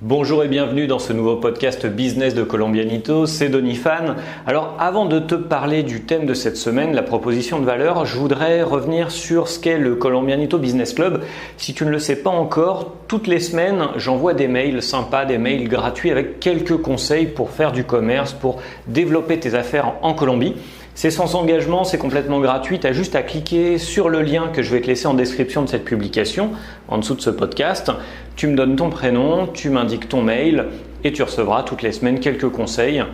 Bonjour et bienvenue dans ce nouveau podcast Business de Colombianito, c'est Donifan. Alors avant de te parler du thème de cette semaine, la proposition de valeur, je voudrais revenir sur ce qu'est le Colombianito Business Club. Si tu ne le sais pas encore, toutes les semaines j'envoie des mails sympas, des mails gratuits avec quelques conseils pour faire du commerce, pour développer tes affaires en Colombie. C'est sans engagement, c'est complètement gratuit, tu as juste à cliquer sur le lien que je vais te laisser en description de cette publication, en dessous de ce podcast. Tu me donnes ton prénom, tu m'indiques ton mail et tu recevras toutes les semaines quelques conseils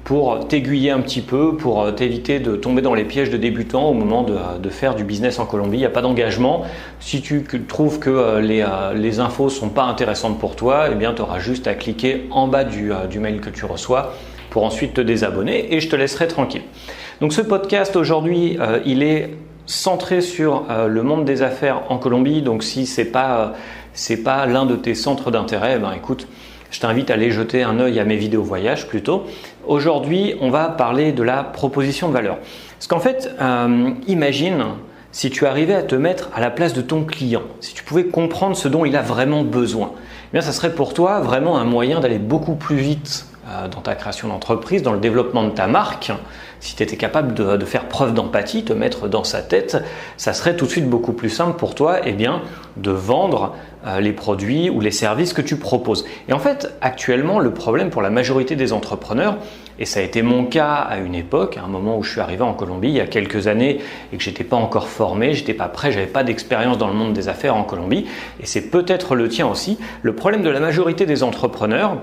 pour t'aiguiller un petit peu, pour t'éviter de tomber dans les pièges de débutants au moment de faire du business en Colombie. Il n'y a pas d'engagement. Si tu trouves que les infos ne sont pas intéressantes pour toi, eh bien tu auras juste à cliquer en bas du mail que tu reçois pour ensuite te désabonner et je te laisserai tranquille. Donc ce podcast aujourd'hui, il est centré sur le monde des affaires en Colombie. Donc si c'est pas l'un de tes centres d'intérêt, écoute, je t'invite à aller jeter un œil à mes vidéos voyage plutôt. Aujourd'hui, on va parler de la proposition de valeur. Parce qu'en fait, imagine si tu arrivais à te mettre à la place de ton client, si tu pouvais comprendre ce dont il a vraiment besoin. Eh bien, ça serait pour toi vraiment un moyen d'aller beaucoup plus vite dans ta création d'entreprise, dans le développement de ta marque. Si tu étais capable de faire preuve d'empathie, te mettre dans sa tête, ça serait tout de suite beaucoup plus simple pour toi de vendre les produits ou les services que tu proposes. Et en fait, actuellement, le problème pour la majorité des entrepreneurs, et ça a été mon cas à une époque, à un moment où je suis arrivé en Colombie il y a quelques années et que je n'étais pas encore formé, je n'étais pas prêt, je n'avais pas d'expérience dans le monde des affaires en Colombie, et c'est peut-être le tien aussi. Le problème de la majorité des entrepreneurs,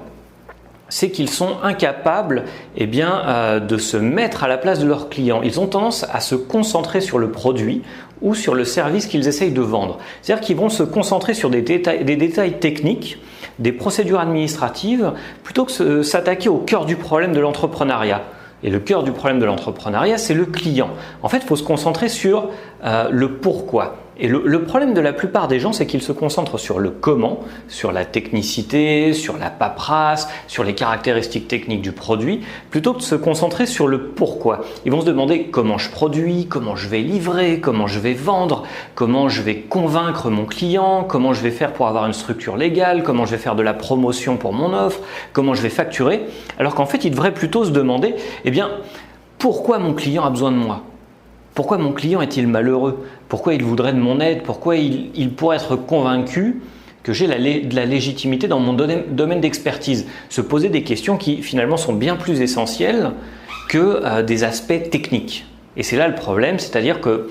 c'est qu'ils sont incapables de se mettre à la place de leurs clients. Ils ont tendance à se concentrer sur le produit ou sur le service qu'ils essayent de vendre. C'est-à-dire qu'ils vont se concentrer sur des détails techniques, des procédures administratives, plutôt que s'attaquer au cœur du problème de l'entrepreneuriat. Et le cœur du problème de l'entrepreneuriat, c'est le client. En fait, il faut se concentrer sur le pourquoi. Et le problème de la plupart des gens, c'est qu'ils se concentrent sur le comment, sur la technicité, sur la paperasse, sur les caractéristiques techniques du produit, plutôt que de se concentrer sur le pourquoi. Ils vont se demander comment je produis, comment je vais livrer, comment je vais vendre, comment je vais convaincre mon client, comment je vais faire pour avoir une structure légale, comment je vais faire de la promotion pour mon offre, comment je vais facturer. Alors qu'en fait, ils devraient plutôt se demander, pourquoi mon client a besoin de moi ? Pourquoi mon client est-il malheureux ? Pourquoi il voudrait de mon aide ? Pourquoi il pourrait être convaincu que j'ai de la légitimité dans mon domaine d'expertise ? Se poser des questions qui finalement sont bien plus essentielles que des aspects techniques. Et c'est là le problème, c'est-à-dire que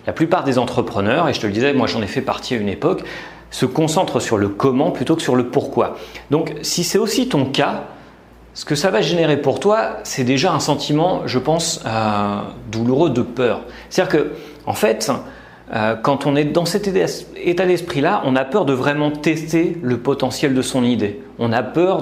la plupart des entrepreneurs, et je te le disais, moi j'en ai fait partie à une époque, se concentrent sur le comment plutôt que sur le pourquoi. Donc si c'est aussi ton cas, ce que ça va générer pour toi, c'est déjà un sentiment, je pense, douloureux de peur. C'est-à-dire que, en fait, quand on est dans cet état d'esprit-là, on a peur de vraiment tester le potentiel de son idée. On a peur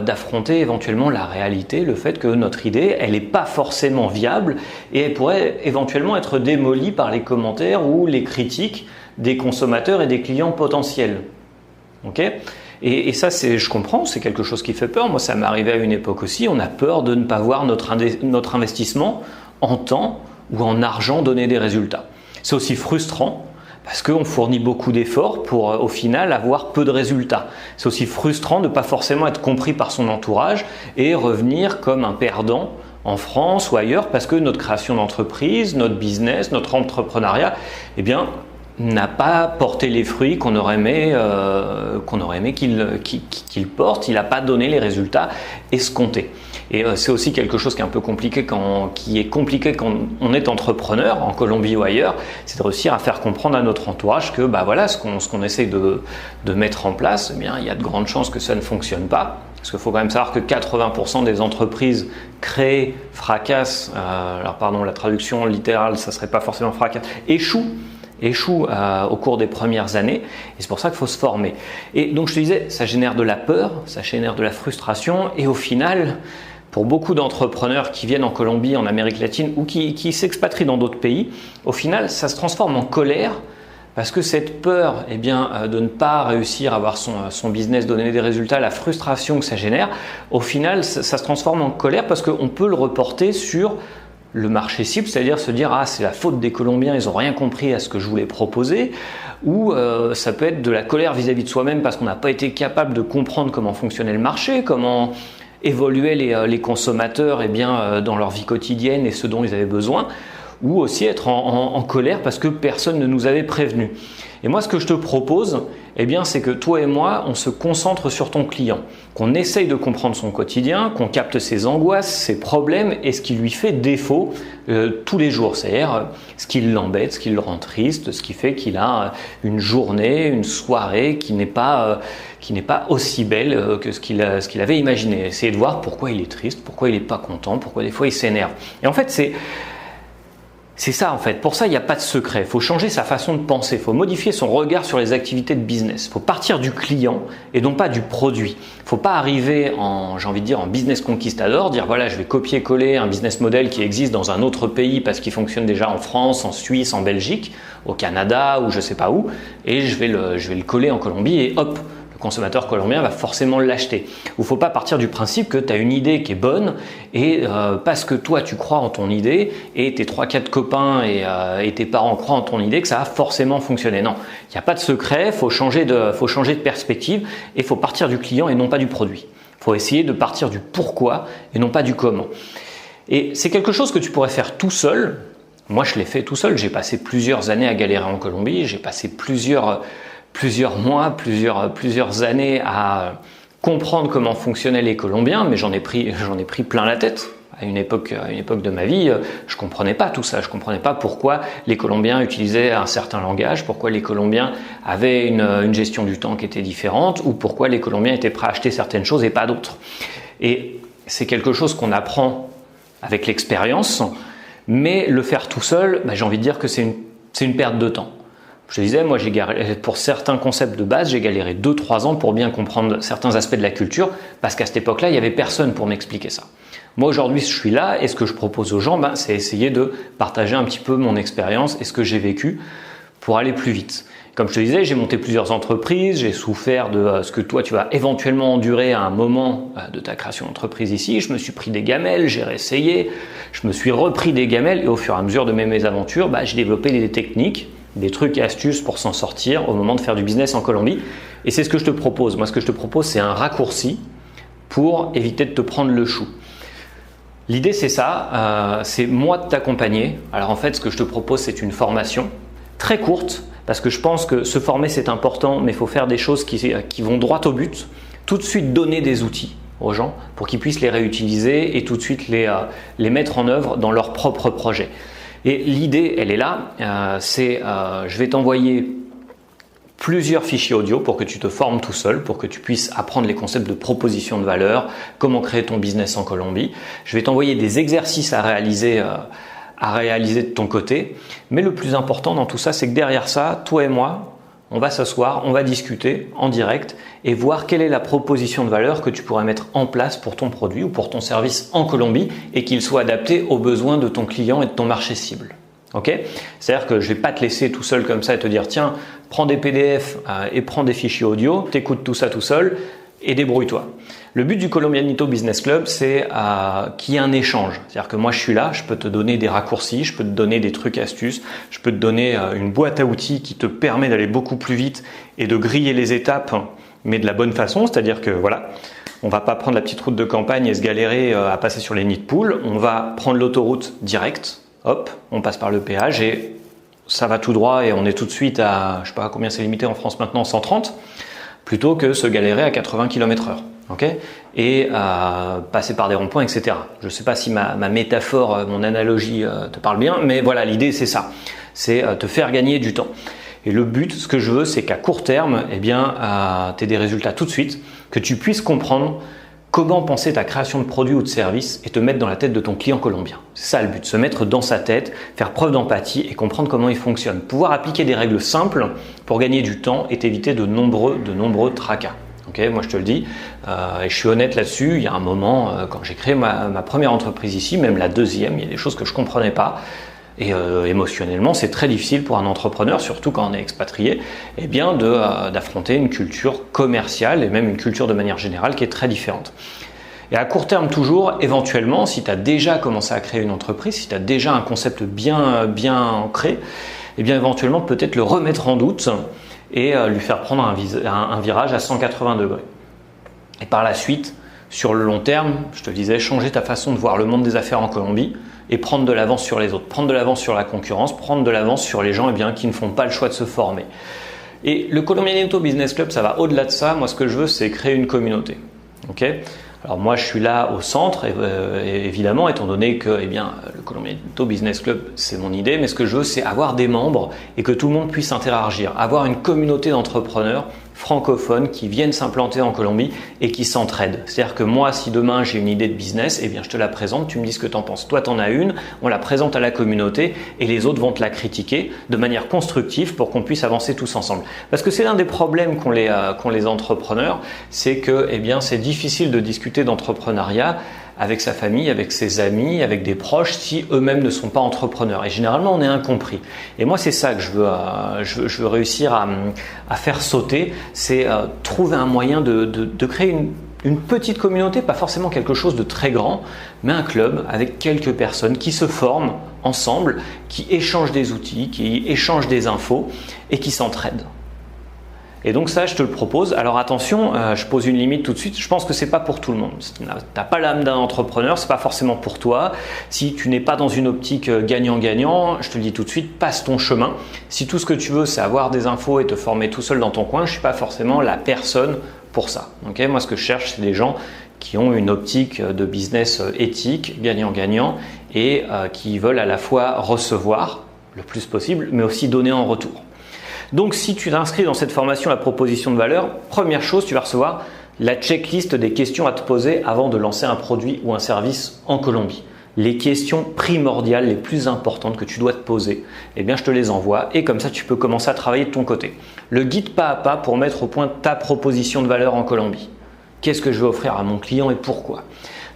d'affronter éventuellement la réalité, le fait que notre idée, elle n'est pas forcément viable et elle pourrait éventuellement être démolie par les commentaires ou les critiques des consommateurs et des clients potentiels. Ok ? Et ça, je comprends, c'est quelque chose qui fait peur. Moi, ça m'est arrivé à une époque aussi. On a peur de ne pas voir notre investissement en temps ou en argent donner des résultats. C'est aussi frustrant parce qu'on fournit beaucoup d'efforts pour au final avoir peu de résultats. C'est aussi frustrant de ne pas forcément être compris par son entourage et revenir comme un perdant en France ou ailleurs parce que notre création d'entreprise, notre business, notre entrepreneuriat, n'a pas porté les fruits qu'on aurait aimé qu'il porte. Il n'a pas donné les résultats escomptés. Et c'est aussi quelque chose qui est un peu compliqué quand on est entrepreneur en Colombie ou ailleurs, c'est de réussir à faire comprendre à notre entourage que ce qu'on essaie de mettre en place, il y a de grandes chances que ça ne fonctionne pas. Parce qu'il faut quand même savoir que 80% des entreprises créées fracassent, la traduction littérale, ça ne serait pas forcément fracasse, échouent au cours des premières années, et c'est pour ça qu'il faut se former. Et donc je te disais, ça génère de la peur, ça génère de la frustration, et au final, pour beaucoup d'entrepreneurs qui viennent en Colombie, en Amérique latine, ou qui s'expatrient dans d'autres pays, au final, ça se transforme en colère, parce que cette peur de ne pas réussir à avoir son business donner des résultats, la frustration que ça génère, au final, ça se transforme en colère, parce qu'on peut le reporter sur le marché cible, c'est-à-dire se dire c'est la faute des Colombiens, ils n'ont rien compris à ce que je voulais proposer, ou ça peut être de la colère vis-à-vis de soi-même parce qu'on n'a pas été capable de comprendre comment fonctionnait le marché, comment évoluaient les consommateurs dans leur vie quotidienne et ce dont ils avaient besoin, ou aussi être en colère parce que personne ne nous avait prévenu. Et moi, ce que je te propose, c'est que toi et moi, on se concentre sur ton client, qu'on essaye de comprendre son quotidien, qu'on capte ses angoisses, ses problèmes et ce qui lui fait défaut tous les jours. C'est-à-dire ce qui l'embête, ce qui le rend triste, ce qui fait qu'il a une journée, une soirée qui n'est pas aussi belle que ce qu'il avait imaginé. Essayer de voir pourquoi il est triste, pourquoi il n'est pas content, pourquoi des fois il s'énerve. Et en fait, c'est ça en fait. Pour ça, il n'y a pas de secret. Il faut changer sa façon de penser. Il faut modifier son regard sur les activités de business. Il faut partir du client et non pas du produit. Il ne faut pas arriver en business conquistador, dire voilà, je vais copier-coller un business model qui existe dans un autre pays parce qu'il fonctionne déjà en France, en Suisse, en Belgique, au Canada ou je ne sais pas où, et je vais le coller en Colombie et hop, le consommateur colombien va forcément l'acheter. Il ne faut pas partir du principe que tu as une idée qui est bonne et parce que toi tu crois en ton idée et tes 3-4 copains et tes parents croient en ton idée que ça va forcément fonctionner. Non, il n'y a pas de secret, il faut changer de perspective et il faut partir du client et non pas du produit. Il faut essayer de partir du pourquoi et non pas du comment. Et c'est quelque chose que tu pourrais faire tout seul. Moi je l'ai fait tout seul, j'ai passé plusieurs années à galérer en Colombie, j'ai passé plusieurs mois, plusieurs années à comprendre comment fonctionnaient les Colombiens, mais j'en ai pris plein la tête. À une époque de ma vie, je comprenais pas tout ça. Je comprenais pas pourquoi les Colombiens utilisaient un certain langage, pourquoi les Colombiens avaient une gestion du temps qui était différente, ou pourquoi les Colombiens étaient prêts à acheter certaines choses et pas d'autres. Et c'est quelque chose qu'on apprend avec l'expérience, mais le faire tout seul, j'ai envie de dire que c'est une perte de temps. Je te disais, moi, pour certains concepts de base, j'ai galéré 2-3 ans pour bien comprendre certains aspects de la culture parce qu'à cette époque-là, il n'y avait personne pour m'expliquer ça. Moi, aujourd'hui, je suis là et ce que je propose aux gens, c'est essayer de partager un petit peu mon expérience et ce que j'ai vécu pour aller plus vite. Comme je te disais, j'ai monté plusieurs entreprises, j'ai souffert de ce que toi, tu vas éventuellement endurer à un moment de ta création d'entreprise ici. Je me suis pris des gamelles, j'ai réessayé, je me suis repris des gamelles et au fur et à mesure de mes mésaventures, j'ai développé des techniques, des trucs et astuces pour s'en sortir au moment de faire du business en Colombie. Et c'est ce que je te propose. Moi, ce que je te propose, c'est un raccourci pour éviter de te prendre le chou. L'idée, c'est ça, c'est moi de t'accompagner. Alors en fait, ce que je te propose, c'est une formation très courte parce que je pense que se former, c'est important, mais il faut faire des choses qui vont droit au but. Tout de suite donner des outils aux gens pour qu'ils puissent les réutiliser et tout de suite les mettre en œuvre dans leur propre projet. Et l'idée, elle est là, je vais t'envoyer plusieurs fichiers audio pour que tu te formes tout seul, pour que tu puisses apprendre les concepts de proposition de valeur, comment créer ton business en Colombie. Je vais t'envoyer des exercices à réaliser de ton côté. Mais le plus important dans tout ça, c'est que derrière ça, toi et moi, on va s'asseoir, on va discuter en direct et voir quelle est la proposition de valeur que tu pourrais mettre en place pour ton produit ou pour ton service en Colombie et qu'il soit adapté aux besoins de ton client et de ton marché cible. Okay ? C'est-à-dire que je ne vais pas te laisser tout seul comme ça et te dire tiens, prends des PDF et prends des fichiers audio, t'écoutes tout ça tout seul et débrouille-toi. Le but du Colombianito Business Club, c'est qu'il y ait un échange. C'est-à-dire que moi, je suis là, je peux te donner des raccourcis, je peux te donner des trucs astuces, je peux te donner une boîte à outils qui te permet d'aller beaucoup plus vite et de griller les étapes, mais de la bonne façon. C'est-à-dire que voilà, on va pas prendre la petite route de campagne et se galérer à passer sur les nids de poules. On va prendre l'autoroute directe, hop, on passe par le péage et ça va tout droit et on est tout de suite à, je sais pas combien c'est limité en France maintenant, 130, plutôt que se galérer à 80 km/h. Okay, et passer par des ronds-points, etc. Je ne sais pas si ma métaphore, mon analogie te parle bien, mais voilà, l'idée c'est ça, c'est te faire gagner du temps. Et le but, ce que je veux, c'est qu'à court terme, tu aies des résultats tout de suite, que tu puisses comprendre comment penser ta création de produit ou de service et te mettre dans la tête de ton client colombien. C'est ça le but, se mettre dans sa tête, faire preuve d'empathie et comprendre comment il fonctionne. Pouvoir appliquer des règles simples pour gagner du temps et t'éviter de nombreux tracas. Okay, moi je te le dis, et je suis honnête là-dessus, il y a un moment, quand j'ai créé ma première entreprise ici, même la deuxième, il y a des choses que je ne comprenais pas. Et émotionnellement, c'est très difficile pour un entrepreneur, surtout quand on est expatrié, d'affronter une culture commerciale et même une culture de manière générale qui est très différente. Et à court terme toujours, éventuellement, si tu as déjà commencé à créer une entreprise, si tu as déjà un concept bien ancré, eh bien éventuellement peut-être le remettre en doute et lui faire prendre un virage à 180 degrés. Et par la suite, sur le long terme, je te disais, changer ta façon de voir le monde des affaires en Colombie et prendre de l'avance sur les autres, prendre de l'avance sur la concurrence, prendre de l'avance sur les gens qui ne font pas le choix de se former. Et le Colombianito Business Club, ça va au-delà de ça. Moi, ce que je veux, c'est créer une communauté. Okay ? Alors moi, je suis là au centre, évidemment, étant donné que le Colombianito Business Club, c'est mon idée, mais ce que je veux, c'est avoir des membres et que tout le monde puisse interagir, avoir une communauté d'entrepreneurs francophones qui viennent s'implanter en Colombie et qui s'entraident. C'est-à-dire que moi, si demain j'ai une idée de business, je te la présente, tu me dis ce que tu en penses. Toi, tu en as une, on la présente à la communauté et les autres vont te la critiquer de manière constructive pour qu'on puisse avancer tous ensemble. Parce que c'est l'un des problèmes qu'ont les entrepreneurs, c'est que c'est difficile de discuter d'entrepreneuriat avec sa famille, avec ses amis, avec des proches, si eux-mêmes ne sont pas entrepreneurs. Et généralement, on est incompris. Et moi, c'est ça que je veux réussir à faire sauter, c'est trouver un moyen de créer une petite communauté, pas forcément quelque chose de très grand, mais un club avec quelques personnes qui se forment ensemble, qui échangent des outils, qui échangent des infos et qui s'entraident. Et donc ça, je te le propose. Alors attention, je pose une limite tout de suite. Je pense que c'est pas pour tout le monde. Si tu n'as pas l'âme d'un entrepreneur, c'est pas forcément pour toi. Si tu n'es pas dans une optique gagnant-gagnant, je te le dis tout de suite, passe ton chemin. Si tout ce que tu veux, c'est avoir des infos et te former tout seul dans ton coin, je suis pas forcément la personne pour ça. Okay ? Moi, ce que je cherche, c'est des gens qui ont une optique de business éthique, gagnant-gagnant, et qui veulent à la fois recevoir le plus possible, mais aussi donner en retour. Donc, si tu t'inscris dans cette formation la proposition de valeur, première chose, tu vas recevoir la checklist des questions à te poser avant de lancer un produit ou un service en Colombie. Les questions primordiales, les plus importantes que tu dois te poser, je te les envoie et comme ça, tu peux commencer à travailler de ton côté. Le guide pas à pas pour mettre au point ta proposition de valeur en Colombie. Qu'est-ce que je vais offrir à mon client et pourquoi ?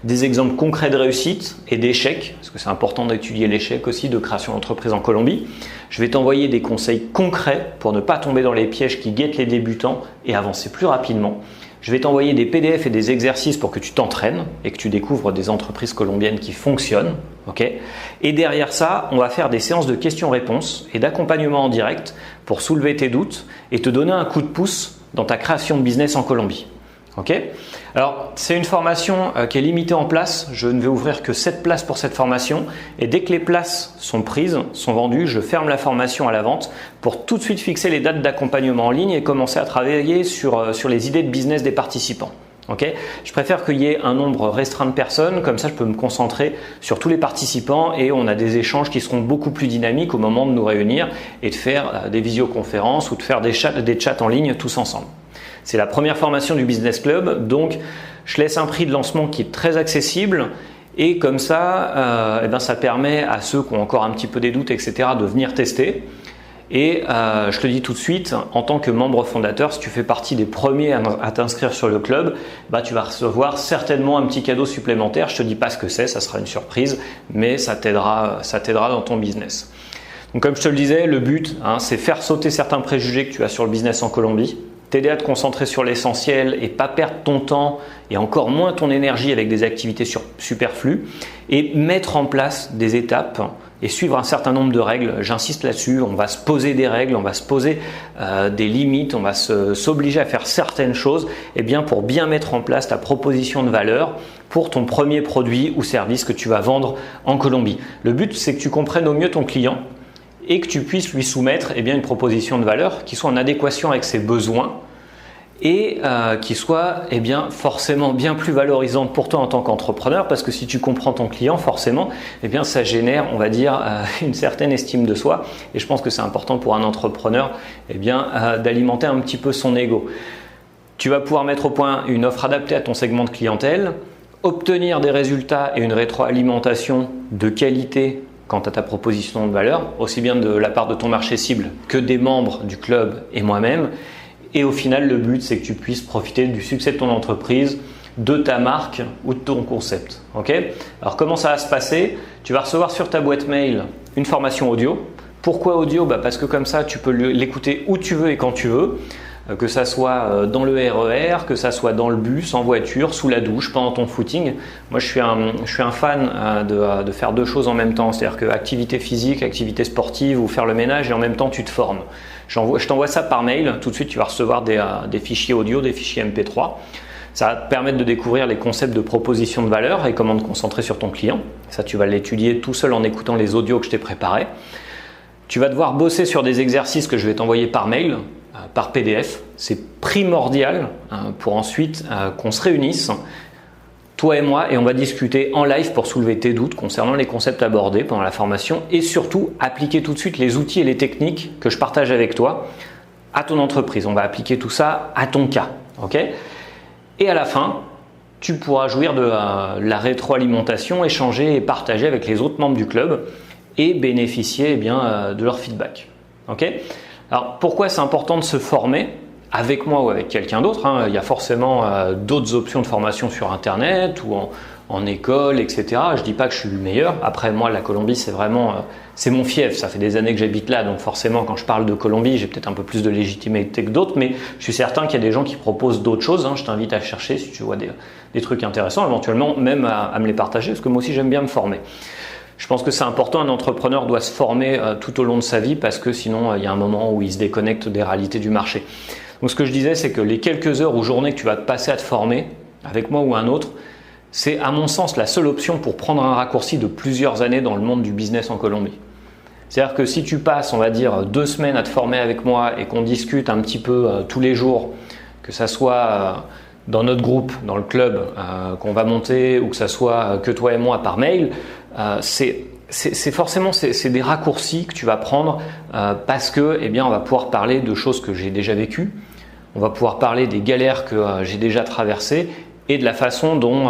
Des exemples concrets de réussite et d'échecs, parce que c'est important d'étudier l'échec aussi de création d'entreprise en Colombie. Je vais t'envoyer des conseils concrets pour ne pas tomber dans les pièges qui guettent les débutants et avancer plus rapidement. Je vais t'envoyer des PDF et des exercices pour que tu t'entraînes et que tu découvres des entreprises colombiennes qui fonctionnent. Okay ? Et derrière ça, on va faire des séances de questions-réponses et d'accompagnement en direct pour soulever tes doutes et te donner un coup de pouce dans ta création de business en Colombie. Okay ? Alors, c'est une formation qui est limitée en places. Je ne vais ouvrir que 7 places pour cette formation. Et dès que les places sont prises, sont vendues, je ferme la formation à la vente pour tout de suite fixer les dates d'accompagnement en ligne et commencer à travailler sur les idées de business des participants. Okay ? Je préfère qu'il y ait un nombre restreint de personnes, comme ça je peux me concentrer sur tous les participants et on a des échanges qui seront beaucoup plus dynamiques au moment de nous réunir et de faire des visioconférences ou de faire des chats en ligne tous ensemble. C'est la première formation du Business Club, donc je laisse un prix de lancement qui est très accessible et comme ça, ça permet à ceux qui ont encore un petit peu des doutes, etc. de venir tester. Et je te dis tout de suite, en tant que membre fondateur, si tu fais partie des premiers à t'inscrire sur le club, tu vas recevoir certainement un petit cadeau supplémentaire. Je te dis pas ce que c'est, ça sera une surprise, mais ça t'aidera dans ton business. Donc comme je te le disais, le but, c'est faire sauter certains préjugés que tu as sur le business en Colombie, t'aider à te concentrer sur l'essentiel et pas perdre ton temps et encore moins ton énergie avec des activités superflues et mettre en place des étapes et suivre un certain nombre de règles. J'insiste là-dessus, on va se poser des règles, on va se poser des limites, on va s'obliger à faire certaines choses pour bien mettre en place ta proposition de valeur pour ton premier produit ou service que tu vas vendre en Colombie. Le but, c'est que tu comprennes au mieux ton client et que tu puisses lui soumettre une proposition de valeur qui soit en adéquation avec ses besoins et qui soit forcément bien plus valorisante pour toi en tant qu'entrepreneur parce que si tu comprends ton client, forcément, ça génère, on va dire, une certaine estime de soi et je pense que c'est important pour un entrepreneur d'alimenter un petit peu son ego. Tu vas pouvoir mettre au point une offre adaptée à ton segment de clientèle, obtenir des résultats et une rétroalimentation de qualité quant à ta proposition de valeur, aussi bien de la part de ton marché cible que des membres du club et moi-même. Et au final, le but, c'est que tu puisses profiter du succès de ton entreprise, de ta marque ou de ton concept. Okay ? Alors, comment ça va se passer ? Tu vas recevoir sur ta boîte mail une formation audio. Pourquoi audio ? Parce que comme ça, tu peux l'écouter où tu veux et quand tu veux. que ça soit dans le RER, que ça soit dans le bus, en voiture, sous la douche, pendant ton footing. Moi, je suis un fan de faire deux choses en même temps, c'est-à-dire que activité physique, activité sportive ou faire le ménage et en même temps tu te formes. Je t'envoie ça par mail, tout de suite tu vas recevoir des fichiers audio, des fichiers MP3. Ça va te permettre de découvrir les concepts de proposition de valeur et comment te concentrer sur ton client. Ça, tu vas l'étudier tout seul en écoutant les audios que je t'ai préparés. Tu vas devoir bosser sur des exercices que je vais t'envoyer par mail, par PDF. C'est primordial pour ensuite qu'on se réunisse, toi et moi, et on va discuter en live pour soulever tes doutes concernant les concepts abordés pendant la formation et surtout appliquer tout de suite les outils et les techniques que je partage avec toi à ton entreprise. On va appliquer tout ça à ton cas. Ok ? Et à la fin, tu pourras jouir de la rétroalimentation, échanger et partager avec les autres membres du club et bénéficier de leur feedback. Okay ? Alors pourquoi c'est important de se former avec moi ou avec quelqu'un d'autre, Il y a forcément d'autres options de formation sur Internet ou en école, etc. Je ne dis pas que je suis le meilleur. Après, moi, la Colombie, c'est mon fief. Ça fait des années que j'habite là, donc forcément, quand je parle de Colombie, j'ai peut-être un peu plus de légitimité que d'autres, mais je suis certain qu'il y a des gens qui proposent d'autres choses. Je t'invite à chercher si tu vois des trucs intéressants, éventuellement même à me les partager, parce que moi aussi, j'aime bien me former. Je pense que c'est important, un entrepreneur doit se former tout au long de sa vie, parce que sinon, il y a un moment où il se déconnecte des réalités du marché. Donc, ce que je disais, c'est que les quelques heures ou journées que tu vas te passer à te former, avec moi ou un autre, c'est à mon sens la seule option pour prendre un raccourci de plusieurs années dans le monde du business en Colombie. C'est-à-dire que si tu passes, on va dire, 2 semaines à te former avec moi et qu'on discute un petit peu tous les jours, que ça soit dans notre groupe, dans le club qu'on va monter, ou que ça soit que toi et moi par mail, c'est forcément des raccourcis que tu vas prendre parce que on va pouvoir parler de choses que j'ai déjà vécues, on va pouvoir parler des galères que j'ai déjà traversées et de la façon dont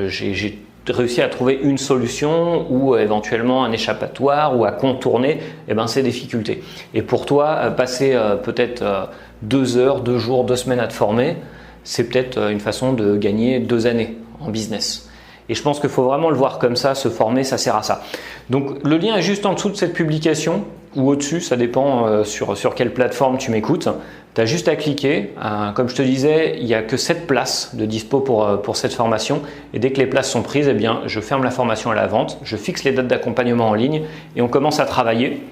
j'ai réussi à trouver une solution ou éventuellement un échappatoire ou à contourner ces difficultés. Et pour toi, passer peut-être 2 heures, 2 jours, 2 semaines à te former, c'est peut-être une façon de gagner 2 années en business. Et je pense qu'il faut vraiment le voir comme ça, se former, ça sert à ça. Donc le lien est juste en dessous de cette publication ou au-dessus, ça dépend sur quelle plateforme tu m'écoutes. Tu as juste à cliquer. Comme je te disais, il n'y a que 7 places de dispo pour cette formation. Et dès que les places sont prises, je ferme la formation à la vente, je fixe les dates d'accompagnement en ligne et on commence à travailler.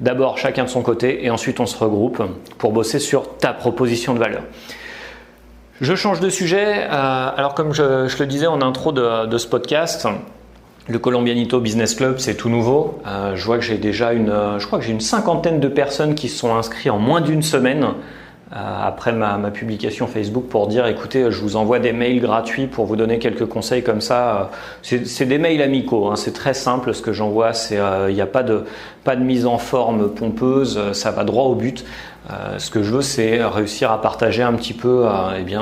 D'abord chacun de son côté et ensuite on se regroupe pour bosser sur ta proposition de valeur. Je change de sujet. Alors comme je le disais en intro de ce podcast, le Colombianito Business Club, c'est tout nouveau. Je vois que j'ai déjà une 50aine de personnes qui se sont inscrites en moins d'1 semaine après ma publication Facebook pour dire écoutez, je vous envoie des mails gratuits pour vous donner quelques conseils comme ça. C'est des mails amicaux, c'est très simple ce que j'envoie. Il n'y a pas de mise en forme pompeuse, ça va droit au but. Ce que je veux, c'est réussir à partager un petit peu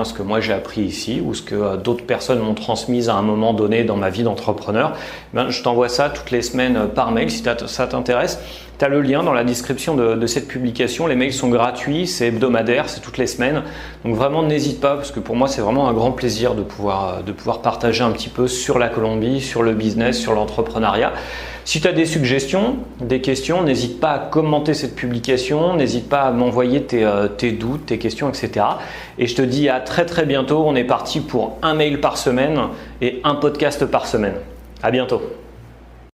ce que moi j'ai appris ici ou ce que d'autres personnes m'ont transmis à un moment donné dans ma vie d'entrepreneur. Je t'envoie ça toutes les semaines par mail si ça t'intéresse. Tu as le lien dans la description de cette publication. Les mails sont gratuits, c'est hebdomadaire, c'est toutes les semaines. Donc vraiment n'hésite pas parce que pour moi c'est vraiment un grand plaisir de pouvoir partager un petit peu sur la Colombie, sur le business, sur l'entrepreneuriat. Si tu as des suggestions, des questions, n'hésite pas à commenter cette publication, n'hésite pas à m'envoyer tes doutes, tes questions, etc. Et je te dis à très très bientôt. On est parti pour un mail par semaine et un podcast par semaine. À bientôt.